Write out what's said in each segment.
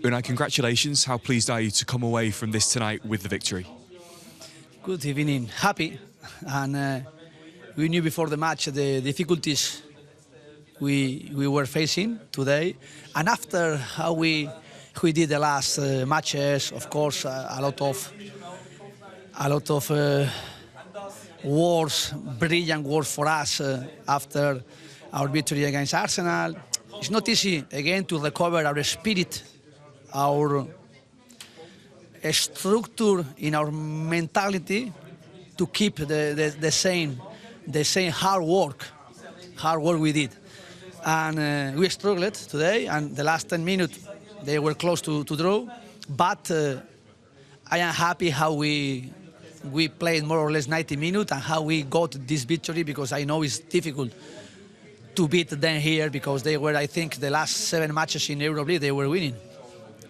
Unai, congratulations. How pleased are you to come away from this tonight with the victory? Good evening. Happy. And we knew before the match the difficulties we were facing today. And after how we did the last matches, of course, a lot of words, brilliant words for us after our victory against Arsenal. It's not easy again to recover our spirit, our structure in our mentality, to keep the same hard work we did. And we struggled today, and the last 10 minutes they were close to draw. But I am happy how we played more or less 90 minutes and how we got this victory, because I know it's difficult to beat them here, because they were, I think, the last 7 matches in Europa they were winning.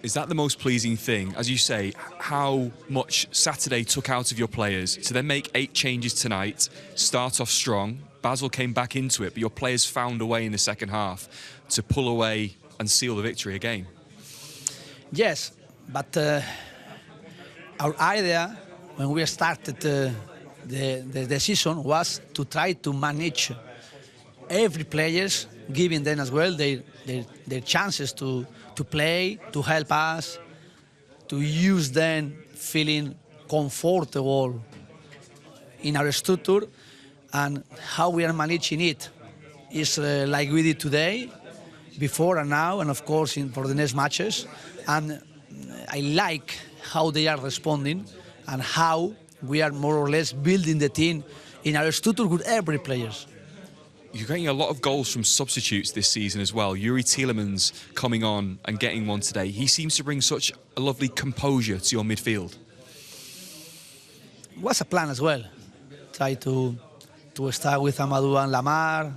Is that the most pleasing thing? As you say, how much Saturday took out of your players to then make 8 changes tonight, start off strong. Basel came back into it, but your players found a way in the second half to pull away and seal the victory again. Yes, but our idea when we started the season was to try to manage every players, giving them as well their chances to play, to help us, to use them feeling comfortable in our structure. And how we are managing it is like we did today, before and now, and of course for the next matches. And I like how they are responding and how we are more or less building the team in our structure with every players. You're getting a lot of goals from substitutes this season as well. Youri Tielemans coming on and getting one today. He seems to bring such a lovely composure to your midfield. It was a plan as well. Try to start with Amadou and Lamar.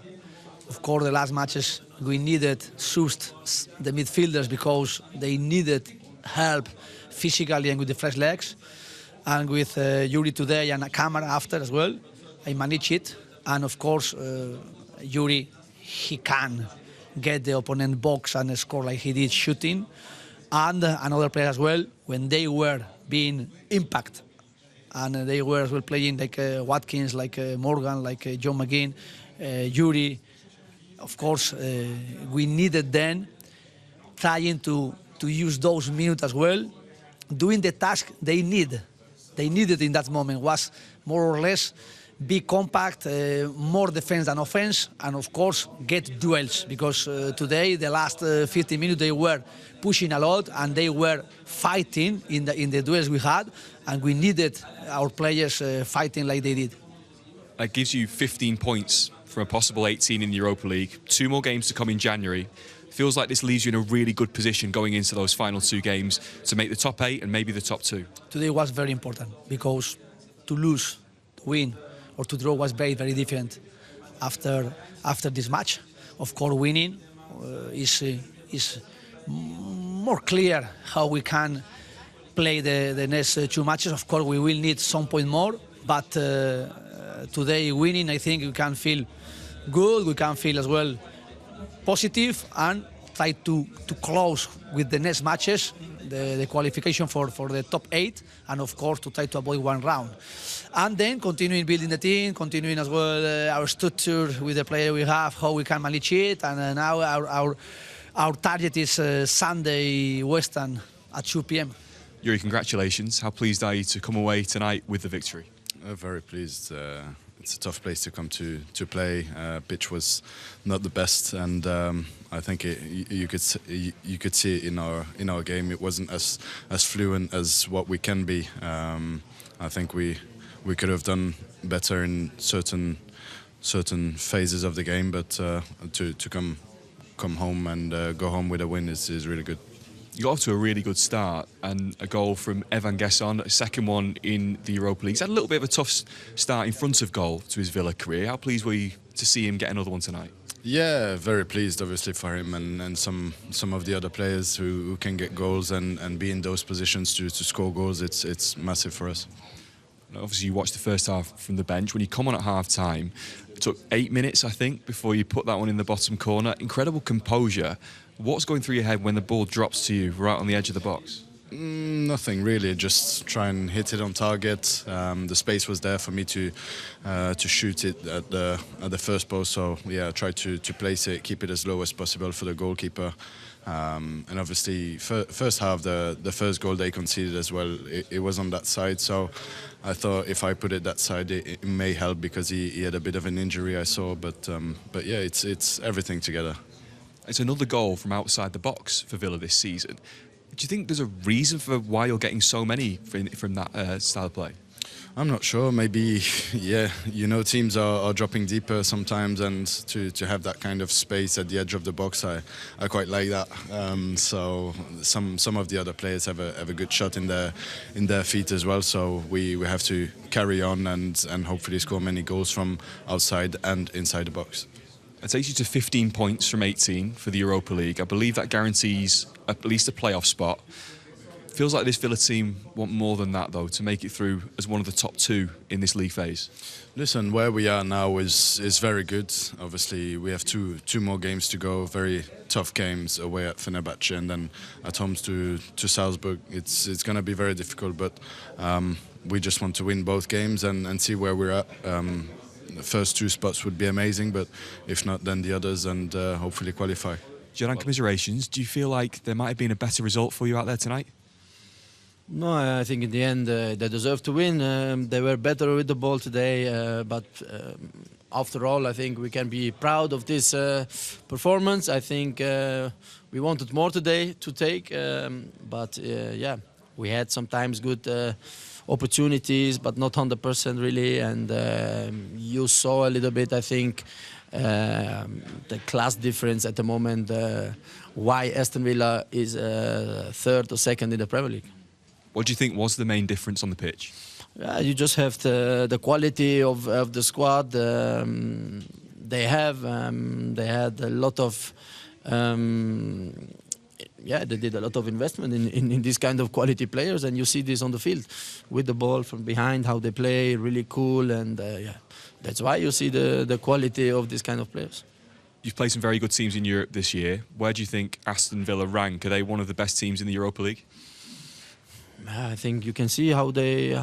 Of course, the last matches we needed boost the midfielders because they needed help physically and with the fresh legs. And with Youri today and a camera after as well, I manage it. And of course, Youri, he can get the opponent box and score like he did shooting. And another player as well, when they were being impact, and they were as well playing like Watkins, like Morgan, like John McGinn, Youri. Of course, we needed then trying to use those minutes as well, doing the task they needed in that moment was more or less be compact, more defense than offense, and of course get duels, because today the last 50 minutes they were pushing a lot and they were fighting in the duels we had, and we needed our players fighting like they did. That gives you 15 points from a possible 18 in the Europa League. 2 more games to come in January. Feels like this leaves you in a really good position going into those final 2 games to make the top 8 and maybe the top 2. Today was very important, because to lose, to win, or to draw was very, very different after this match. Of course, winning is more clear how we can play the next 2 matches. Of course, we will need some point more, but today winning, I think we can feel good, we can feel as well positive, and try to close with the next matches the qualification for the top 8, and of course to try to avoid 1 round. And then continuing building the team, continuing as well our structure with the player we have, how we can manage it, and now our target is Sunday Western at 2 p.m. Youri, congratulations. How pleased are you to come away tonight with the victory? Very pleased. It's a tough place to come to play. Pitch was not the best, and I think you could see it in our game. It wasn't as fluent as what we can be. I think we could have done better in certain phases of the game, but to come home and go home with a win is really good. You got off to a really good start, and a goal from Xherdan Shaqiri, a second one in the Europa League. He's had a little bit of a tough start in front of goal to his Villa career. How pleased were you to see him get another one tonight? Yeah, very pleased, obviously, for him and some of the other players who can get goals and be in those positions to score goals. It's massive for us. Obviously, you watched the first half from the bench. When you come on at half-time, it took 8 minutes, I think, before you put that one in the bottom corner. Incredible composure. What's going through your head when the ball drops to you right on the edge of the box? Nothing really. Just try and hit it on target. The space was there for me to shoot it at the first post. So yeah, I tried to place it, keep it as low as possible for the goalkeeper. And obviously, first half, the first goal they conceded as well, it was on that side. So I thought if I put it that side, it may help because he had a bit of an injury, I saw. But yeah, it's everything together. It's another goal from outside the box for Villa this season. Do you think there's a reason for why you're getting so many from that style of play? I'm not sure. Maybe, yeah, teams are dropping deeper sometimes, and to have that kind of space at the edge of the box, I quite like that. So some of the other players have a good shot in their feet as well. So we have to carry on and hopefully score many goals from outside and inside the box. It takes you to 15 points from 18 for the Europa League. I believe that guarantees at least a playoff spot. Feels like this Villa team want more than that, though, to make it through as one of the top two in this league phase. Listen, where we are now is very good. Obviously, we have two more games to go. Very tough games away at Fenerbahce and then at home to Salzburg. It's going to be very difficult, but we just want to win both games and see where we're at. The first two spots would be amazing, but if not, then the others, and hopefully qualify. Xherdan, commiserations. Do you feel like there might have been a better result for you out there tonight? No, I think in the end they deserve to win. They were better with the ball today, but after all, I think we can be proud of this performance. I think we wanted more today to take, but yeah, we had sometimes good opportunities, but not 100% really. And you saw a little bit, I think, the class difference at the moment. Why Aston Villa is third or second in the Premier League. What do you think was the main difference on the pitch? You just have the quality of the squad. They had a lot of. They did a lot of investment in this kind of quality players, and you see this on the field with the ball from behind, how they play, really cool, and that's why you see the quality of this kind of players. You've played some very good teams in Europe this year. Where do you think Aston Villa rank? Are they one of the best teams in the Europa League? I think you can see how they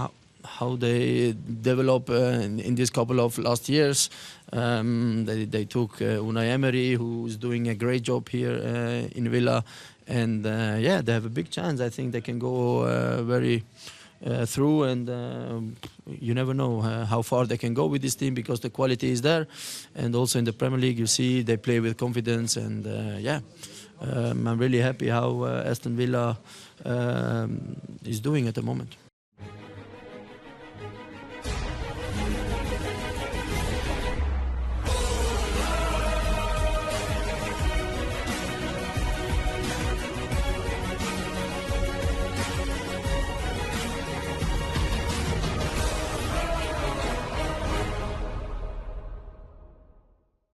develop in this couple of last years. They took Unai Emery, who is doing a great job here in Villa, and they have a big chance. I think they can go very through, and you never know how far they can go with this team because the quality is there. And also in the Premier League, you see they play with confidence, and I'm really happy how Aston Villa is doing at the moment.